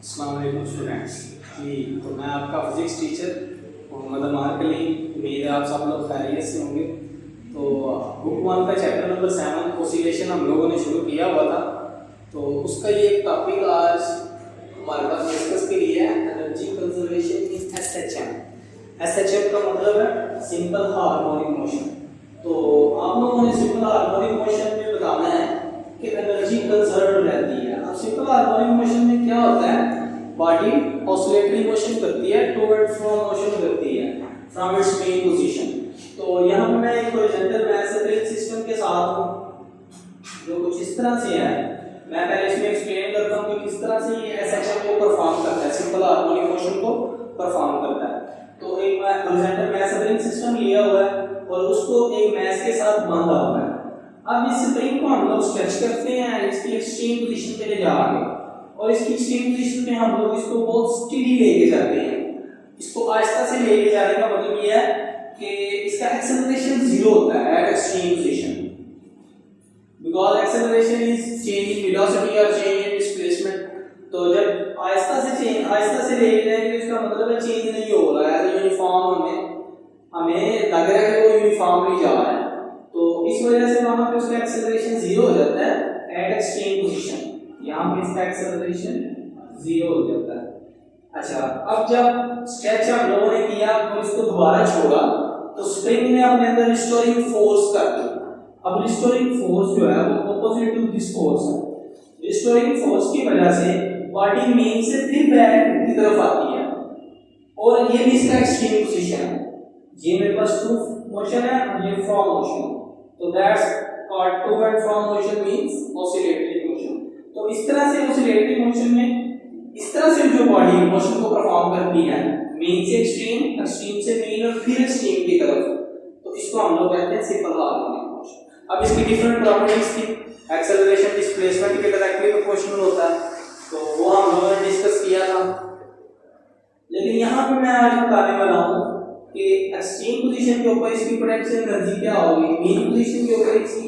अस्सलाम वालेकुम स्टूडेंट्स जी। तो मैं आपका फिजिक्स टीचर मोहम्मद अमान कलीम। उम्मीद है आप सब लोग खैरियत से होंगे। तो बुक 1 का चैप्टर नंबर 7 ओसिलेशन हम लोगों ने शुरू किया हुआ था। तो उसका ये टॉपिक आज हमारे पास डिस्कस के लिए है, energy conservation in SHM. SHM का मतलब है सिंपल हार्मोनिक मोशन। तो आप लोगों ने सिंपल हार्मोनिक मोशन में बताना है कि एनर्जी कंजर्व रहती है। अब सिंपल हार्मोनिक मोशन में क्या होता है, बॉडी ऑसिलेटरी मोशन करती है, टू एंड फ्रो मोशन करती है फ्रॉम इट्स मेन पोजीशन। तो यहाँ पे मैं एक हॉरिजॉन्टल मैथ ब्रेक सिस्टम के साथ हूँ जो कुछ इस तरह से है। मैं पहले इसमें एक्सप्लेन करता हूँ कि किस तरह से ये एसएचएम को परफॉर्म करता है, सिंपल हार्मोनिक मोशन को परफॉर्म करता है। तो एक हॉरिजॉन्टल मैथ ब्रेक सिस्टम लिया हुआ है और उसको एक मैथ के साथ बांधा हुआ है। अब इस स्प्रिंग को हम लोग स्ट्रेच करते हैं इसकी एक्सट्रीम पोजीशन पे ले जाके, और इसकी एक्सट्रीम पोजीशन पे हम लोग इसको बहुत स्टेडी लेके जाते हैं। इसको आहिस्ता से लेके जाने का मतलब ये है कि इसका एक्सेलरेशन 0 होता है at extreme position, because acceleration is change in velocity और चेंज इन डिस्प्लेसमेंट। तो जब आहिस्ता से लेके जाएंगे तो इसका मतलब है चेंज नहीं हो रहा है, यूनिफॉर्म हमें लग रहा है कि वो यूनिफॉर्मली जा रहा है। तो इस वजह से वहां पे उसका एक्सेलरेशन 0 हो जाता है एट एक्सट्रीम पोजीशन। यहां पे इसका एक्सेलरेशन 0 हो जाता है। अच्छा, अब जब स्ट्रेच हम लोगों ने किया और इसको दोबारा छोड़ा तो स्प्रिंग ने अपने अंदर रिस्टोरिंग फोर्स कर दी। अब रिस्टोरिंग फोर्स जो है वो ऑपोजिट टू दिस फोर्स है। रिस्टोरिंग फोर्स की वजह से बॉडी मेन से फिर बैक की तरफ आती है और ये भी इसका एक्सट्रीम पोजीशन है। ये मेरे पास टू मोशन है और ये फ्रॉम मोशन। तो that's called to and from motion means oscillatory motion. तो इस तरह से ऑसिलेटरी मोशन में इस तरह से जो बॉडी मोशन को परफॉर्म करती है, मेन से एक्सट्रीम, एक्सट्रीम से मेन और फिर एक्सट्रीम की तरफ, तो इसको हम लोग कहते हैं सिंपल हार्मोनिक मोशन। अब इसकी डिफरेंट प्रॉपर्टीज थी। एक्सेलरेशन डिस्प्लेसमेंट के डायरेक्टली प्रोपोर्शनल होता है, तो वो हम लोगों ने डिस्कस किया था। लेकिन यहाँ पे मैं आज बताने वाला हूँ कि एक्सट्रीम पोजीशन के ऊपर इसकी पोटेंशियल एनर्जी क्या होगी, मेन पोजीशन के ऊपर इसकी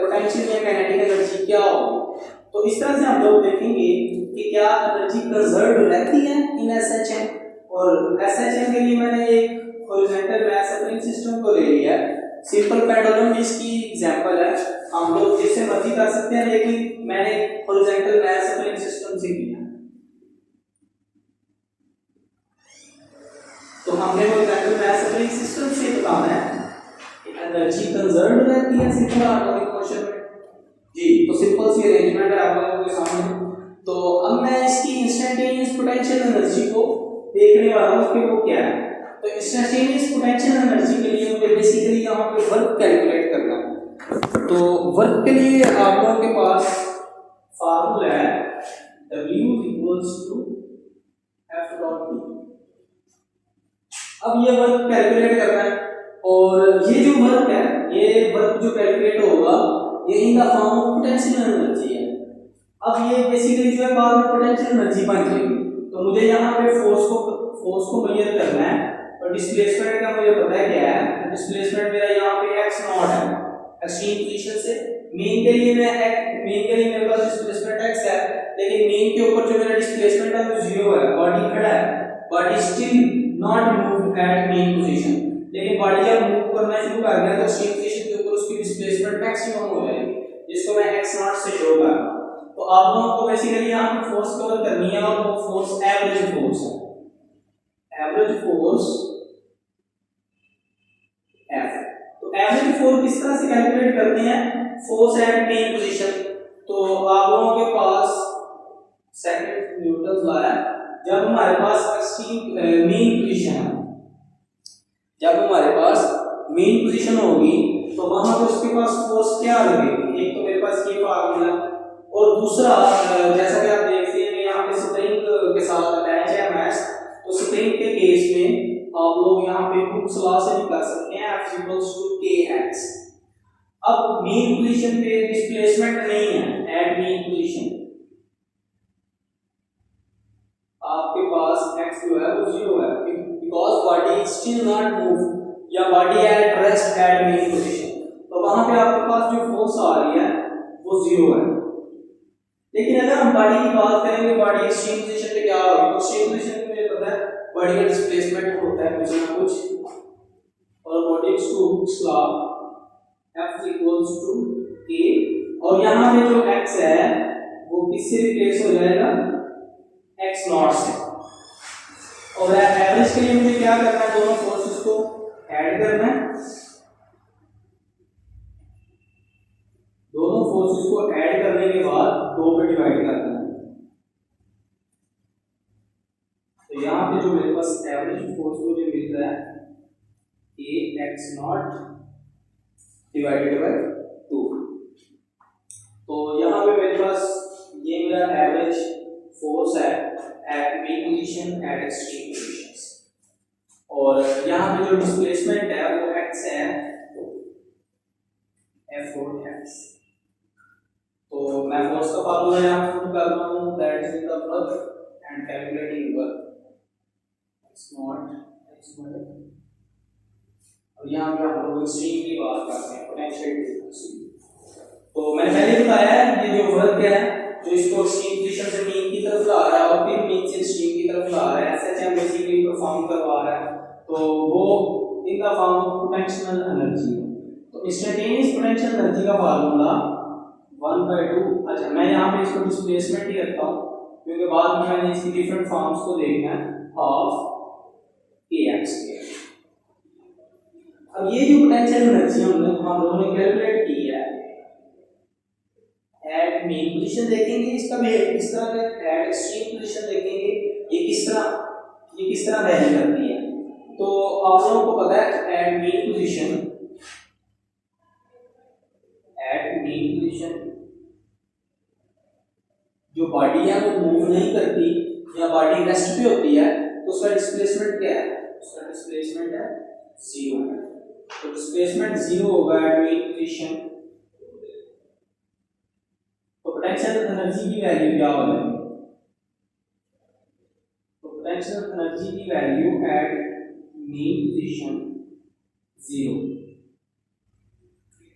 पोटेंशियल या काइनेटिक एनर्जी क्या होगी। तो इस तरह से हम लोग देखेंगे कि क्या एनर्जी कंजर्व रहती है इन एसएचएम। और एसएचएम के लिए मैंने एक हॉरिजॉन्टल मैथ स्प्रिंग सिस्टम को ले लिया है। सिंपल पेंडुलम इसकी एग्जांपल है, हम लोग जिससे मर्जी कर सकते हैं, लेकिन मैंने हॉरिजॉन्टल मैथ स्प्रिंग सिस्टम से किया। तो हमने हॉरिजॉन्टल मैथ स्प्रिंग सिस्टम से बताना है कि एनर्जी कंजर्व रहती है सिंपल हार्मोनिक मोशन में जी। तो सिंपल सी अरेंजमेंट है आप लोगों के सामने। तो अब मैं इसकी इंस्टेंटेनियस पोटेंशियल एनर्जी को देखने वाला हूं कि वो क्या है। तो इंस्टेंटेनियस पोटेंशियल एनर्जी के लिए मुझे बेसिकली यहां पे वर्क कैलकुलेट करना है। तो वर्क के लिए आप लोगों के पास फार्मूला है W = F ⋅T। अब ये वर्क कैलकुलेट करना है और ये जो वर्क है, ये वर्क जो कैलकुलेट होगा ये in the form of potential energy है। अब ये बेसिकली जो है बाद में पोटेंशियल एनर्जी बन जाएगी। तो मुझे यहाँ पे फोर्स को मेजर करना है और डिस्प्लेसमेंट का मुझे पता है क्या है। डिस्प्लेसमेंट मेरा यहाँ पे x नॉट है एक्सट्रीम पोजीशन से मेन के लिए मेरे पास डिस्प्लेसमेंट x है, लेकिन मेन के ऊपर जो मेरा डिस्प्लेसमेंट है वो 0 है। बॉडी खड़ा है, body still not move at mean position, लेकिन बॉडी जब मूव करना शुरू कर देगा तो एक्सट्रीम पोजीशन के ऊपर उसकी डिस्प्लेसमेंट मैक्सिमम हो जाएगी, जिसको मैं x नॉट से शो कर रहा हूं। तो आप लोगों को बेसिकली यहां पे फोर्स कवर करनी है और वो फोर्स एवरेज फोर्स है। Average force F। तो एवरेज फोर्स किस तरह से कैलकुलेट करते हैं, फोर्स एट मेन पोजीशन। तो आप लोगों के पास सेकंड न्यूटन लॉ है। जब हमारे पास एक्सट्रीम मेन पोजीशन है, जब हमारे पास मेन पोजीशन होगी तो वहां पे उसके पास फोर्स क्या लगेगी। एक तो मेरे पास ये फार्मूला और दूसरा जैसा कि आप देखते हैं यहाँ पे स्प्रिंग के साथ अटैच है मैश। तो स्प्रिंग के केस में आप लोग यहाँ पे हुक्स लॉ से भी कर सकते हैं F = kx। अब मेन पोजीशन पे डिस्प्लेसमेंट नहीं है एट मेन पोजीशन, आपके पास x जो है वो 0 है because body still not move या body at rest at mean position. तो वहां पे आपके पास जो फोर्स आ रही है वो 0 है। लेकिन अगर हम बॉडी की बात करेंगे, बॉडी एक्सट्रीम पोजीशन बॉडी का डिस्प्लेसमेंट होता है कुछ ना कुछ, और according to Hooke's law F equals to K, और यहाँ पे जो x है वो किससे रिप्लेस हो जाएगा, x नॉट से। और एवरेज के लिए मुझे क्या करना है, दोनों फोर्सेस को ऐड करना है, दोनों फोर्सेस को ऐड करने के बाद 2 पे डिवाइड करना है। तो यहाँ पे जो मेरे पास एवरेज फोर्स मुझे मिल रहा है x नॉट डिवाइडेड बाय 2। तो यहाँ पे मेरे पास ये मेरा एवरेज फोर्स है at mean position at extreme positions, और यहाँ पे जो डिस्प्लेसमेंट है वो x है F4x। तो मैं फोर्स का फार्मूला यहाँ पुट कर रहा हूँ, that is the work and calculating work x not x not, और यहाँ पे हम लोग एक्सट्रीम की बात करते हैं, पोटेंशियल डिफरेंस। तो मैंने पहले बताया है ये जो वर्क है जो इसको एक्सट्रीम पोजीशन से मीन की तरफ ला रहा है और फिर मीन से एक्सट्रीम की तरफ ला रहा है, एसएचएम बेसिकली परफॉर्म करवा रहा है, तो वो in the form of potential energy. तो इंस्टेंटेनियस पोटेंशियल एनर्जी का फार्मूला 1/2। अच्छा, मैं यहाँ पे इसको डिस्प्लेसमेंट ही रखता हूँ क्योंकि बाद में मैंने इसकी डिफरेंट फॉर्म्स को देखना है, हाफ kx। अब ये जो पोटेंशियल एनर्जी हम लोगों ने कैलकुलेट की है एट मेन पोजीशन देखेंगे, इसका भी इस तरह का एट एक्सट्रीम पोजीशन देखेंगे ये किस तरह वैरी करती है। तो आप लोगों को पता है एट मेन पोजीशन जो बॉडी है वो मूव नहीं करती या बॉडी रेस्ट पे होती है, तो उसका डिस्प्लेसमेंट क्या है, उसका डिस्प्लेसमेंट है 0। तो डिस्प्लेसमेंट 0 होगा एट मेन पोजीशन, तो पोटेंशियल एनर्जी की वैल्यू क्या हो जाएगी, तो पोटेंशियल एनर्जी की वैल्यू एट मेन पोजीशन 0।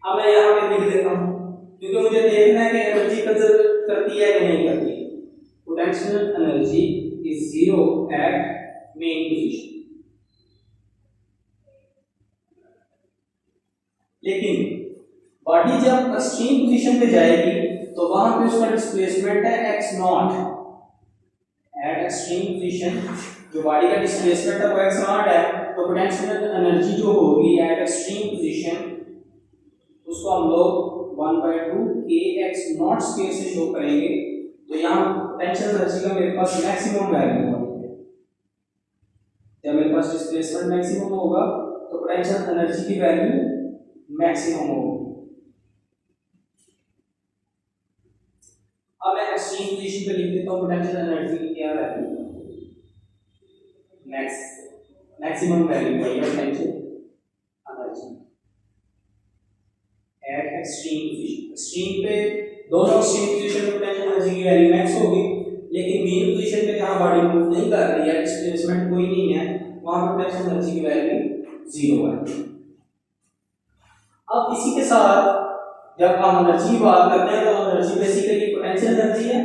अब मैं यहाँ पे लिख देता हूँ क्योंकि मुझे देखना है कि एनर्जी कंजर्व करती है कि नहीं करती। Potential energy is 0 at mean position, लेकिन बॉडी जब एक्सट्रीम पोजीशन पे जाएगी तो वहां पे उसका डिस्प्लेसमेंट है x not at extreme position. जो बॉडी का डिस्प्लेसमेंट है वो x नॉट है, तो पोटेंशियल एनर्जी जो होगी एट एक्सट्रीम पोजीशन उसको हम लोग 1/2 kx नॉट स्क्वायर से शो करेंगे। तो यहाँ पोटेंशियल एनर्जी का मेरे पास मैक्सिमम वैल्यू होगी, जब मेरे पास डिस्प्लेसमेंट मैक्सिमम होगा तो पोटेंशियल एनर्जी की वैल्यू मैक्सिमम होगी। अब मैं एक्सट्रीम पोजीशन पे लिख देता हूँ पोटेंशियल एनर्जी की क्या वैल्यू, मैक्सिमम वैल्यू है potential energy at extreme position. Extreme पे दोनों एक्सट्रीम पोजीशन में पोटेंशियल एनर्जी की वैल्यू मैक्स होगी, लेकिन मेन पोजीशन पे जहां बॉडी मूव नहीं कर रही है, डिस्प्लेसमेंट कोई नहीं है, वहां पोटेंशियल एनर्जी की वैल्यू 0 है। अब इसी के साथ जब हम एनर्जी की बात करते हैं तो एनर्जी बेसिकली पोटेंशियल एनर्जी है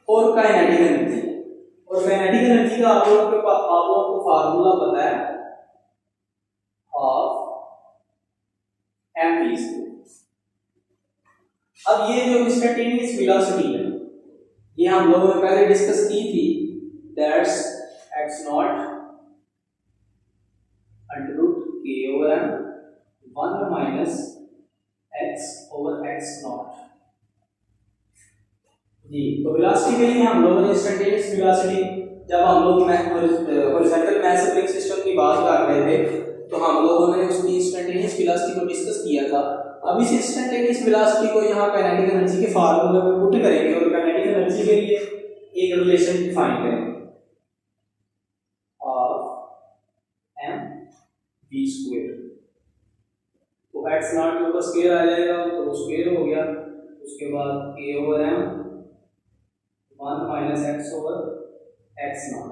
और काइनेटिक एनर्जी है, और काइनेटिक एनर्जी का आप लोगों को फार्मूला पता है हाफ mv²। अब ये जो इंस्टेंटेनियस वेलोसिटी है ये हम लोगों ने पहले डिस्कस की थी, that's x naught √k/m 1 minus x over x naught जी। तो वेलोसिटी के लिए हम लोगों ने इंस्टेंटेनियस वेलोसिटी जब हम लोग हॉरिजॉन्टल मास स्प्रिंग सिस्टम की बात कर रहे थे तो हम लोगों ने उसकी इंस्टेंटेनियस वेलोसिटी को डिस्कस किया था। अब इस इंस्टेंटेनियस वेलोसिटी को यहाँ काइनेटिक एनर्जी के फार्मूले में पुट करेंगे और काइनेटिक एनर्जी के लिए एक रिलेशन डिफाइन करेंगे ऑफ mv²। तो x नॉट के ऊपर स्क्वायर आ जाएगा तो वो स्क्वायर हो गया, उसके बाद k/m 1 minus x over x not.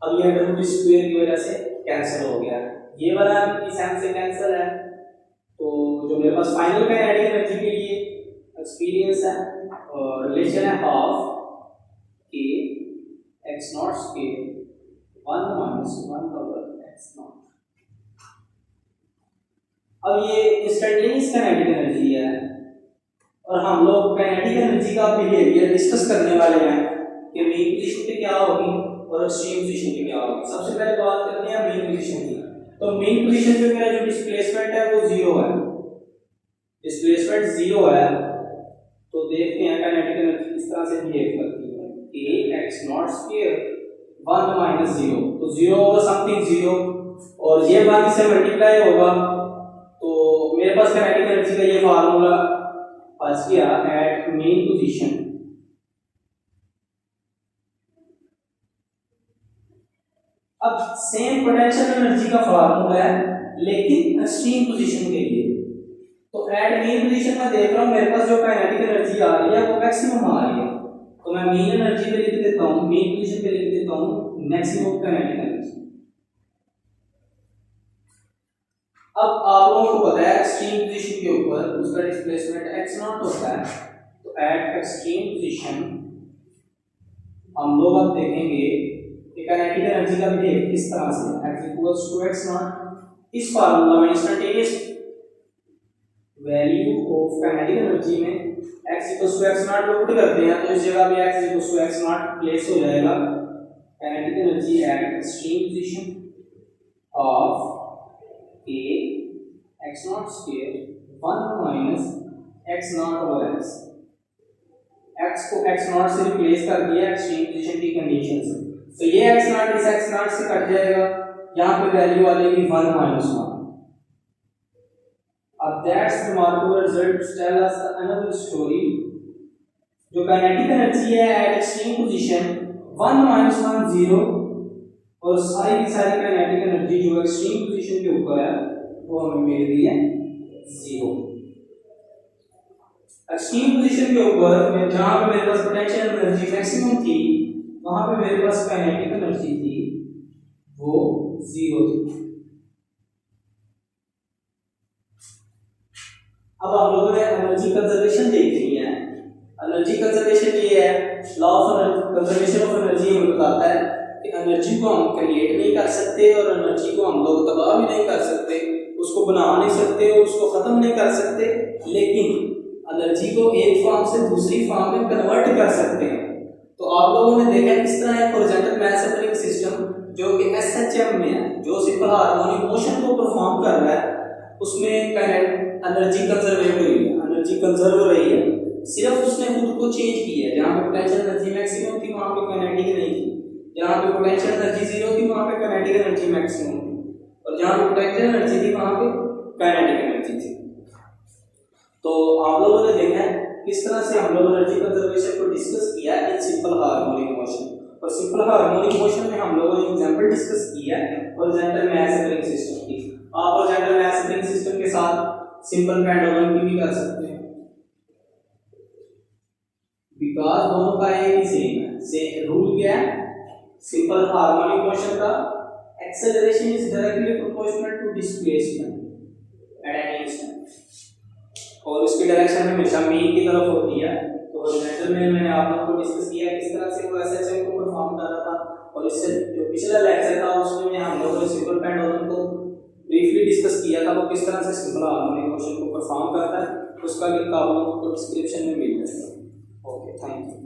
अब ये अंडर स्क्वायर की वजह से कैंसिल हो गया, ये वाला इस एम से कैंसिल है। तो जो मेरे पास फाइनल काइनेटिक एनर्जी के लिए एक्सपीरियंस है और रिलेशन है हाफ के x not square 1 minus 1 over x not. अब ये इंस्टेंटेनियस काइनेटिक एनर्जी है और हम लोग काइनेटिक एनर्जी का बिहेवियर डिस्कस करने वाले हैं कि मेन पोजीशन पे क्या होगी और एक्सट्रीम पोजीशन पे क्या होगी। सबसे पहले बात करते हैं मेन पोजीशन की। तो मेन पोजीशन पे मेरा जो डिस्प्लेसमेंट है वो 0 है, डिस्प्लेसमेंट 0 है। तो देखते हैं काइनेटिक एनर्जी किस तरह से बिहेव करती है कि x नॉट स्क्वायर 1 माइनस 0, तो 0 ओवर समथिंग 0 और ये बाकी से मल्टीप्लाई होगा। तो मेरे पास काइनेटिक एनर्जी का ये फार्मूला बच गया एट मेन पोजीशन। अब सेम पोटेंशियल एनर्जी का फार्मूला है लेकिन एक्सट्रीम पोजीशन के लिए। तो एट मेन पोजीशन में देख रहा हूं मेरे पास जो काइनेटिक एनर्जी आ रही है वो मैक्सिमम आ रही है, तो मैं मेन एनर्जी पे लिख देता हूं, मेन पोजीशन पे लिख देता हूं मैक्सिमम काइनेटिक एनर्जी। अब आप लोगों को पता है एक्सट्रीम पोजीशन के ऊपर उसका डिस्प्लेसमेंट x नॉट होता है। तो एट एक्सट्रीम पोजीशन हम लोग अब देखेंगे कि काइनेटिक एनर्जी का बिहेव किस तरह से है। x equals to x not इस फार्मूला में instantaneous value of kinetic energy में x equals to x not put करते हैं तो इस जगह पे x equals to x not place हो जाएगा। Kinetic energy at extreme position of a x not square 1 minus x not over x। x को x नॉट से रिप्लेस कर दिया एक्सट्रीम पोजीशन की कंडीशन से, तो ये x नॉट इस x नॉट से कट जाएगा, यहां पे वैल्यू आ जाएगी 1 माइनस 1। अब that's remarkable results tell us another story. जो काइनेटिक एनर्जी है एट एक्सट्रीम पोजीशन 1 माइनस 1 0 और सारी की सारी काइनेटिक एनर्जी जो एक्सट्रीम पोजीशन के ऊपर है वो हमें मिल रही है 0। एक्सट्रीम पोजीशन के ऊपर जहां पे मेरे पास पोटेंशियल एनर्जी मैक्सिमम थी वहां पे मेरे पास काइनेटिक एनर्जी थी वो 0 थी। अब हम लोगों ने एनर्जी कंजर्वेशन देख ली है। एनर्जी कंजर्वेशन ये है, law of conservation of energy हमें बताता है कि एनर्जी को हम क्रिएट नहीं कर सकते और एनर्जी को हम लोग तबाह भी नहीं कर सकते, उसको बना नहीं सकते और उसको खत्म नहीं कर सकते, लेकिन एनर्जी को एक फॉर्म से दूसरी फॉर्म में कन्वर्ट कर सकते हैं। तो आप लोगों ने देखा किस तरह है हॉरिजॉन्टल मास सप्लाइंग सिस्टम जो कि एसएचएम में है, जो सिंपल हार्मोनिक मोशन को परफॉर्म कर रहा है, उसमें एनर्जी कंजर्व हो रही है, एनर्जी कंजर्व हो रही है। सिर्फ उसने खुद को चेंज किया है, जहां पे पोटेंशियल एनर्जी मैक्सिमम थी वहां पे काइनेटिक नहीं थी, जहां पे पोटेंशियल एनर्जी 0 थी वहां पे काइनेटिक एनर्जी मैक्सिमम थी, और जहां पे पोटेंशियल एनर्जी थी वहां पे काइनेटिक एनर्जी थी। तो आप लोगों ने देखा है किस तरह से हम लोग एनर्जी कंजर्वेशन को डिस्कस किया इन सिंपल हार्मोनिक मोशन। और सिंपल हार्मोनिक मोशन में हम लोगों ने एग्जांपल डिस्कस किया हॉरिजॉन्टल मास सप्लाइंग सिस्टम की। आप हॉरिजॉन्टल मास सप्लाइंग सिस्टम के साथ सिंपल पेंडुलम की भी कर सकते हैं, बिकॉज़ दोनों का एक ही सेम है। से रूल क्या है सिंपल हार्मोनिक मोशन का, acceleration is directly proportional to displacement at any instant, और उसकी डायरेक्शन हमेशा मीन की तरफ होती है। तो हॉरिजॉन्टल में मैंने आप लोगों को डिस्कस किया किस तरह से वो एसएचएम को परफॉर्म कर रहा था, और इससे जो पिछला लेक्चर था उसमें हम लोगों ने सिंपल पेंडुलम को ब्रीफली डिस्कस किया था, वो किस तरह से सिंपल हार्मोनिक मोशन को परफॉर्म करता है, उसका लिंक आप लोगों को डिस्क्रिप्शन में मिल जाएगा। Okay, thank you.